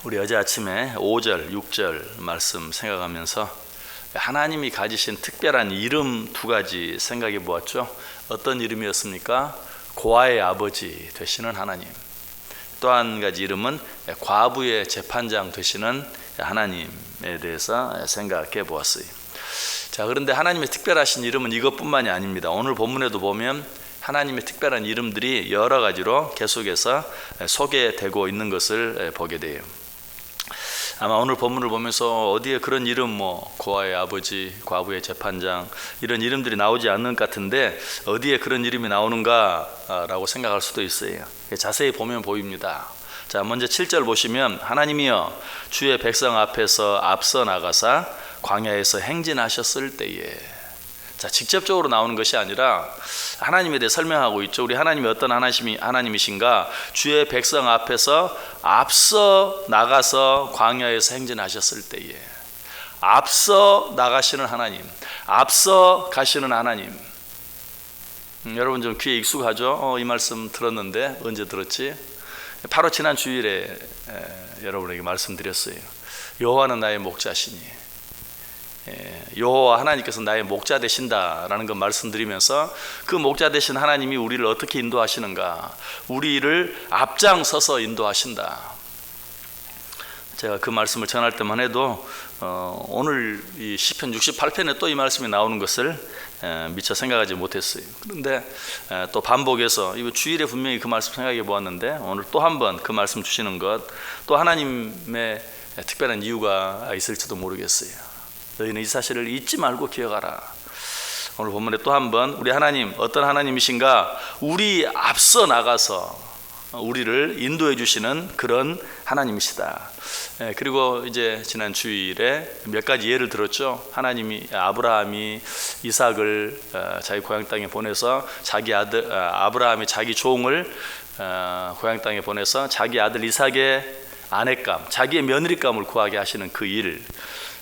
우리 어제 아침에 5절, 6절 말씀 생각하면서 하나님이 가지신 특별한 이름 두 가지 생각해 보았죠. 어떤 이름이었습니까? 고아의 아버지 되시는 하나님. 또 한 가지 이름은 과부의 재판장 되시는 하나님에 대해서 생각해 보았어요. 자, 그런데 하나님의 특별하신 이름은 이것뿐만이 아닙니다. 오늘 본문에도 보면 하나님의 특별한 이름들이 여러 가지로 계속해서 소개되고 있는 것을 보게 돼요. 아마 오늘 본문을 보면서 어디에 그런 이름, 고아의 아버지, 과부의 재판장 이런 이름들이 나오지 않는 것 같은데 어디에 그런 이름이 나오는가 라고 생각할 수도 있어요. 자세히 보면 보입니다. 자, 먼저 7절 보시면 하나님이여 주의 백성 앞에서 앞서 나가사 광야에서 행진하셨을 때에. 자, 직접적으로 나오는 것이 아니라 하나님에 대해 설명하고 있죠. 우리 하나님이 어떤 하나님이신가? 주의 백성 앞에서 앞서 나가서 광야에서 행진하셨을 때에. 앞서 나가시는 하나님, 앞서 가시는 하나님. 여러분 좀 귀에 익숙하죠? 이 말씀 들었는데 언제 들었지? 바로 지난 주일에 여러분에게 말씀드렸어요. 여호와는 나의 목자시니 여호와 하나님께서 나의 목자 되신다라는 것 말씀드리면서 그 목자 되신 하나님이 우리를 어떻게 인도하시는가, 우리를 앞장서서 인도하신다. 제가 그 말씀을 전할 때만 해도 오늘 이 시편 68편에 또 이 말씀이 나오는 것을 미처 생각하지 못했어요. 그런데 또 반복해서 이거 주일에 분명히 그 말씀 생각해 보았는데 오늘 또 한 번 그 말씀 주시는 것, 또 하나님의 특별한 이유가 있을지도 모르겠어요. 너희는 이 사실을 잊지 말고 기억하라. 오늘 본문에 또 한 번 우리 하나님 어떤 하나님이신가, 우리 앞서 나가서 우리를 인도해 주시는 그런 하나님이시다. 그리고 이제 지난 주일에 몇 가지 예를 들었죠. 하나님이 아브라함이 이삭을 자기 고향 땅에 보내서 자기 아들 아브라함이 자기 종을 고향 땅에 보내서 자기 아들 이삭의 아내감, 자기의 며느리감을 구하게 하시는 그 일.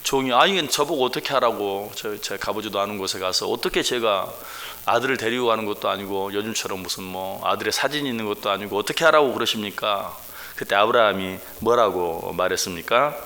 종이 아니 저보고 어떻게 하라고, 제가 가보지도 않은 곳에 가서 어떻게 제가 아들을 데리고 가는 것도 아니고 요즘처럼 무슨 아들의 사진이 있는 것도 아니고 어떻게 하라고 그러십니까? 그때 아브라함이 뭐라고 말했습니까?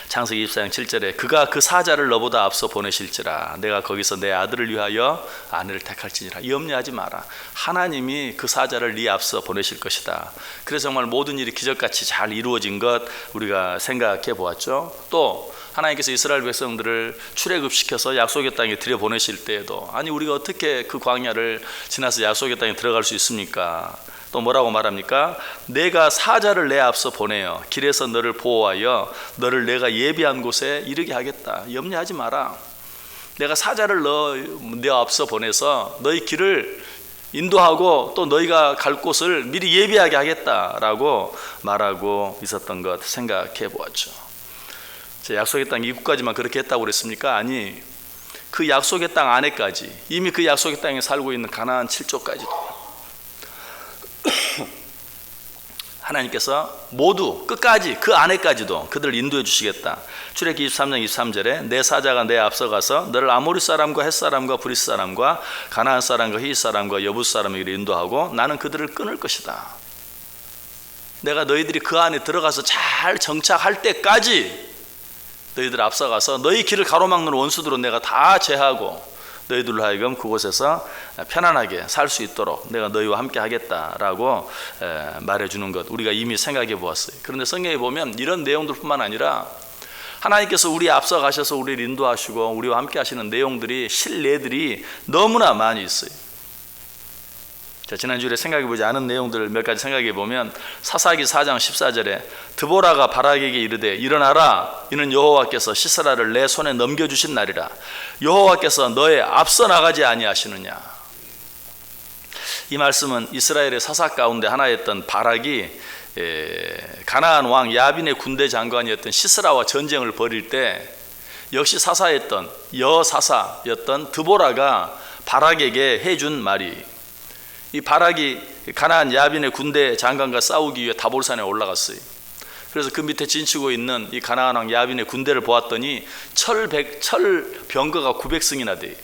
창세기 24장 7절에 그가 그 사자를 너보다 앞서 보내실지라 내가 거기서 내 아들을 위하여 아내를 택할지니라. 염려하지 마라. 하나님이 그 사자를 네 앞서 보내실 것이다. 그래서 정말 모든 일이 기적같이 잘 이루어진 것 우리가 생각해 보았죠. 또 하나님께서 이스라엘 백성들을 출애굽시켜서 약속의 땅에 들여보내실 때에도 아니 우리가 어떻게 그 광야를 지나서 약속의 땅에 들어갈 수 있습니까? 또 뭐라고 말합니까? 내가 사자를 내 앞서 보내어 길에서 너를 보호하여 너를 내가 예비한 곳에 이르게 하겠다. 염려하지 마라. 내가 사자를 내 앞서 보내서 너희 길을 인도하고 또 너희가 갈 곳을 미리 예비하게 하겠다라고 말하고 있었던 것 생각해 보았죠. 약속의 땅 입구까지만 그렇게 했다고 그랬습니까? 아니, 그 약속의 땅 안에까지, 이미 그 약속의 땅에 살고 있는 가나안 7족까지도 하나님께서 모두 끝까지 그 안에까지도 그들을 인도해 주시겠다. 출애굽기 23장 23절에 내 사자가 내 앞서 가서 너를 아모리 사람과 헷 사람과 브리스 사람과 가나안 사람과 히윗 사람과 여부스 사람에게 인도하고 나는 그들을 끊을 것이다. 내가 너희들이 그 안에 들어가서 잘 정착할 때까지 너희들 앞서가서 너희 길을 가로막는 원수들로 내가 다 제하고 너희들로 하여금 그곳에서 편안하게 살 수 있도록 내가 너희와 함께 하겠다라고 말해주는 것 우리가 이미 생각해 보았어요. 그런데 성경에 보면 이런 내용들뿐만 아니라 하나님께서 우리 앞서 가셔서 우리를 인도하시고 우리와 함께 하시는 내용들이 실내들이 너무나 많이 있어요. 자, 지난주에 생각해보지 않은 내용들을 몇 가지 생각해보면 사사기 4장 14절에 드보라가 바락에게 이르되 일어나라 이는 여호와께서 시스라를 내 손에 넘겨주신 날이라 여호와께서 너의 앞서 나가지 아니하시느냐. 이 말씀은 이스라엘의 사사 가운데 하나였던 바락이 가나안 왕 야빈의 군대 장관이었던 시스라와 전쟁을 벌일 때 역시 사사였던 여사사였던 드보라가 바락에게 해준 말이, 이 바락이 가나안 야빈의 군대 장관과 싸우기 위해 다볼산에 올라갔어요. 그래서 그 밑에 진치고 있는 이 가나안 왕 야빈의 군대를 보았더니 철병거가 900승이나 돼요.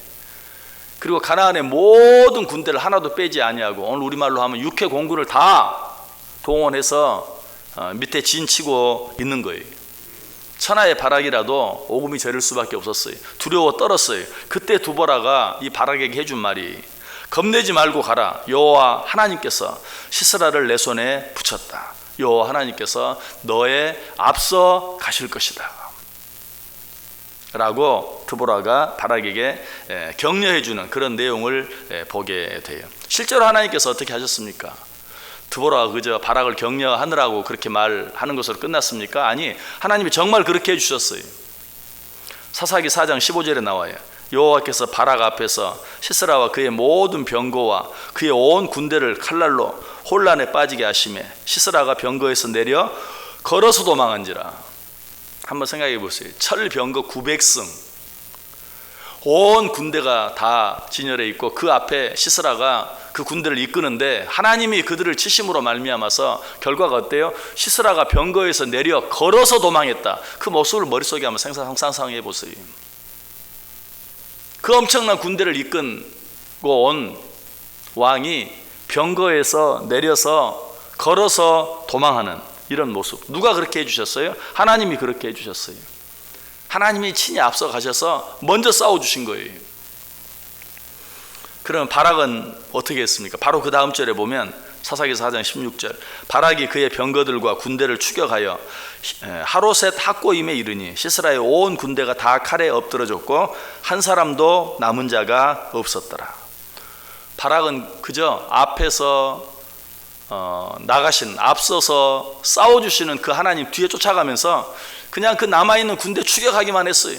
그리고 가나안의 모든 군대를 하나도 빼지 아니하고, 오늘 우리말로 하면 육해 공군을 다 동원해서 밑에 진치고 있는 거예요. 천하의 바락이라도 오금이 저릴 수밖에 없었어요. 두려워 떨었어요. 그때 두보라가 이 바락에게 해준 말이, 겁내지 말고 가라. 여호와 하나님께서 시스라를 내 손에 붙였다. 여호와 하나님께서 너의 앞서 가실 것이다 라고 드보라가 바락에게 격려해 주는 그런 내용을 보게 돼요. 실제로 하나님께서 어떻게 하셨습니까? 드보라가 그저 바락을 격려하느라고 그렇게 말하는 것으로 끝났습니까? 아니, 하나님이 정말 그렇게 해주셨어요. 사사기 4장 15절에 나와요. 여호와께서 바락 앞에서 시스라와 그의 모든 병거와 그의 온 군대를 칼날로 혼란에 빠지게 하시매 시스라가 병거에서 내려 걸어서 도망한지라. 한번 생각해 보세요. 철병거 900승, 온 군대가 다 진열해 있고 그 앞에 시스라가 그 군대를 이끄는데 하나님이 그들을 치심으로 말미암아서 결과가 어때요? 시스라가 병거에서 내려 걸어서 도망했다. 그 모습을 머릿속에 한번 상상해 보세요. 그 엄청난 군대를 이끌고 온 왕이 병거에서 내려서 걸어서 도망하는 이런 모습. 누가 그렇게 해주셨어요? 하나님이 그렇게 해주셨어요. 하나님이 친히 앞서 가셔서 먼저 싸워주신 거예요. 그럼 바락은 어떻게 했습니까? 바로 그 다음 절에 보면 사사기 4장 16절, 바락이 그의 병거들과 군대를 추격하여 하로셋 학고임에 이르니 시스라의 온 군대가 다 칼에 엎드러졌고 한 사람도 남은 자가 없었더라. 바락은 그저 앞에서 나가신, 앞서서 싸워주시는 그 하나님 뒤에 쫓아가면서 그냥 그 남아있는 군대 추격하기만 했어요.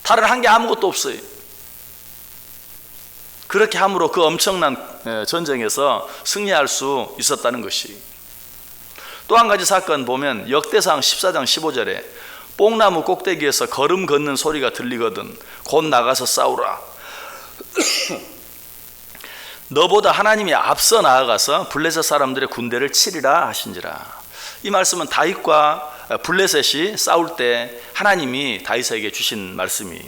다른 한 게 아무것도 없어요. 그렇게 함으로 그 엄청난 전쟁에서 승리할 수 있었다는 것이. 또 한 가지 사건 보면 역대상 14장 15절에 뽕나무 꼭대기에서 걸음 걷는 소리가 들리거든 곧 나가서 싸우라. 너보다 하나님이 앞서 나아가서 블레셋 사람들의 군대를 치리라 하신지라. 이 말씀은 다윗과 블레셋이 싸울 때 하나님이 다윗에게 주신 말씀이,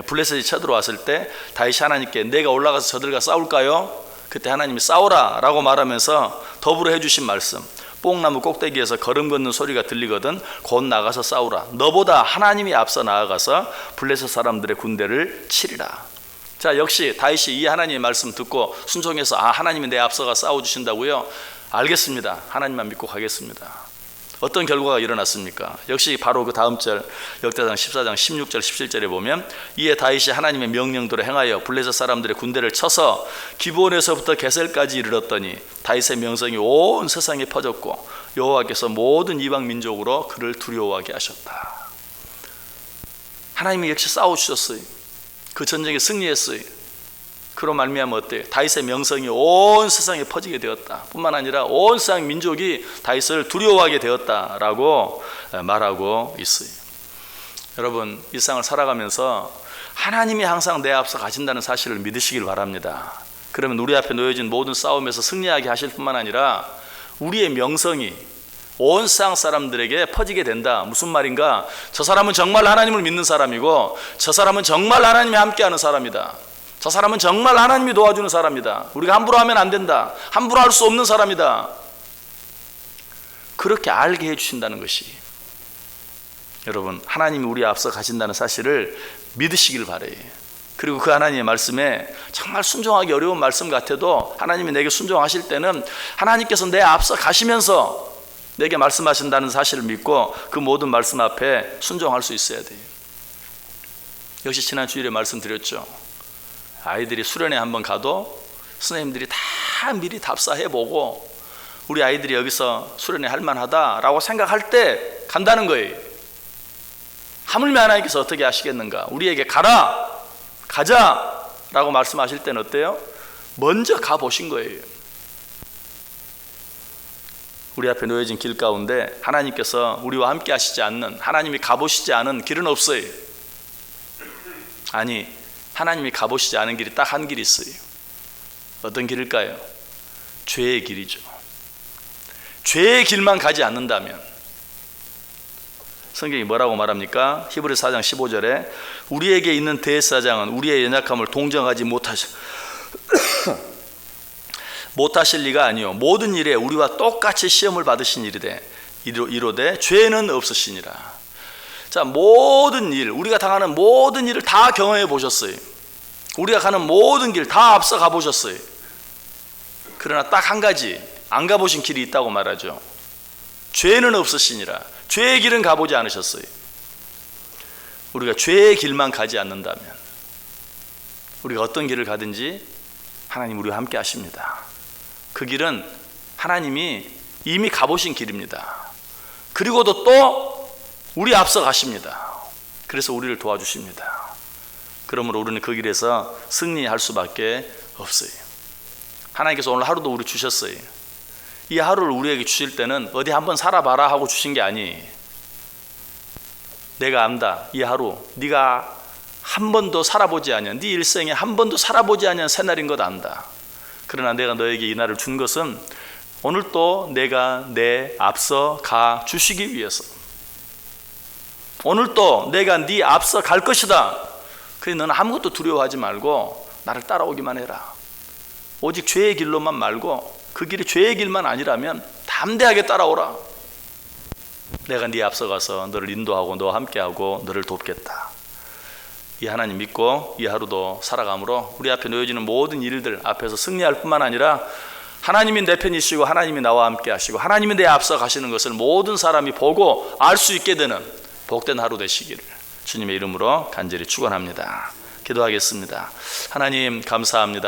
블레셋이 쳐들어왔을 때 다윗이 하나님께 내가 올라가서 저들과 싸울까요? 그때 하나님이 싸우라 라고 말하면서 더불어 해주신 말씀, 뽕나무 꼭대기에서 걸음 걷는 소리가 들리거든 곧 나가서 싸우라. 너보다 하나님이 앞서 나아가서 블레셋 사람들의 군대를 치리라. 자, 역시 다윗이 이 하나님의 말씀 듣고 순종해서 하나님이 내 앞서가 싸워주신다고요? 알겠습니다. 하나님만 믿고 가겠습니다. 어떤 결과가 일어났습니까? 역시 바로 그 다음 절 역대상 14장 16절 17절에 보면 이에 다윗이 하나님의 명령대로 행하여 블레셋 사람들의 군대를 쳐서 기브온에서부터 게셀까지 이르렀더니 다윗의 명성이 온 세상에 퍼졌고 여호와께서 모든 이방 민족으로 그를 두려워하게 하셨다. 하나님이 역시 싸워주셨어요. 그 전쟁에 승리했어요. 그로 말미암아 어때요? 다윗의 명성이 온 세상에 퍼지게 되었다. 뿐만 아니라 온 세상 민족이 다윗을 두려워하게 되었다라고 말하고 있어요. 여러분, 이 세상을 살아가면서 하나님이 항상 내 앞서 가신다는 사실을 믿으시길 바랍니다. 그러면 우리 앞에 놓여진 모든 싸움에서 승리하게 하실 뿐만 아니라 우리의 명성이 온 세상 사람들에게 퍼지게 된다. 무슨 말인가? 저 사람은 정말 하나님을 믿는 사람이고 저 사람은 정말 하나님이 함께하는 사람이다. 저 사람은 정말 하나님이 도와주는 사람이다. 우리가 함부로 하면 안 된다. 함부로 할 수 없는 사람이다. 그렇게 알게 해주신다는 것이, 여러분, 하나님이 우리 앞서 가신다는 사실을 믿으시길 바래요. 그리고 그 하나님의 말씀에 정말 순종하기 어려운 말씀 같아도 하나님이 내게 순종하실 때는 하나님께서 내 앞서 가시면서 내게 말씀하신다는 사실을 믿고 그 모든 말씀 앞에 순종할 수 있어야 돼요. 역시 지난 주일에 말씀드렸죠. 아이들이 수련회 한번 가도 선생님들이 다 미리 답사해보고 우리 아이들이 여기서 수련회 할만하다라고 생각할 때 간다는 거예요. 하물며 하나님께서 어떻게 하시겠는가? 우리에게 가자 라고 말씀하실 때는 어때요? 먼저 가보신 거예요. 우리 앞에 놓여진 길 가운데 하나님께서 우리와 함께 하시지 않는, 하나님이 가보시지 않은 길은 없어요. 아니, 하나님이 가보시지 않은 길이 딱 한 길이 있어요. 어떤 길일까요? 죄의 길이죠. 죄의 길만 가지 않는다면, 성경이 뭐라고 말합니까? 히브리서 4장 15절에 우리에게 있는 대제사장은 우리의 연약함을 동정하지 못하실 리가 아니요 모든 일에 우리와 똑같이 시험을 받으신 이로되 죄는 없으시니라. 자, 모든 일, 우리가 당하는 모든 일을 다 경험해 보셨어요. 우리가 가는 모든 길 다 앞서 가보셨어요. 그러나 딱 한 가지 안 가보신 길이 있다고 말하죠. 죄는 없으시니라. 죄의 길은 가보지 않으셨어요. 우리가 죄의 길만 가지 않는다면 우리가 어떤 길을 가든지 하나님 우리와 함께 하십니다. 그 길은 하나님이 이미 가보신 길입니다. 그리고도 또 우리 앞서 가십니다. 그래서 우리를 도와주십니다. 그러므로 우리는 그 길에서 승리할 수밖에 없어요. 하나님께서 오늘 하루도 우리 주셨어요. 이 하루를 우리에게 주실 때는 어디 한번 살아봐라 하고 주신 게 아니에요. 내가 안다. 이 하루 네가 한 번도 살아보지 않은, 네 일생에 한 번도 살아보지 않은 새날인 것 안다. 그러나 내가 너에게 이 날을 준 것은 오늘 또 내가 내 앞서 가 주시기 위해서, 오늘 또 내가 네 앞서 갈 것이다. 그래서 너는 아무것도 두려워하지 말고 나를 따라오기만 해라. 오직 죄의 길로만 말고 그 길이 죄의 길만 아니라면 담대하게 따라오라. 내가 네 앞서 가서 너를 인도하고 너와 함께하고 너를 돕겠다. 이 하나님 믿고 이 하루도 살아감으로 우리 앞에 놓여지는 모든 일들 앞에서 승리할 뿐만 아니라 하나님이 내 편이시고 하나님이 나와 함께 하시고 하나님이 내 앞서 가시는 것을 모든 사람이 보고 알 수 있게 되는 복된 하루 되시기를 주님의 이름으로 간절히 축원합니다. 기도하겠습니다. 하나님 감사합니다.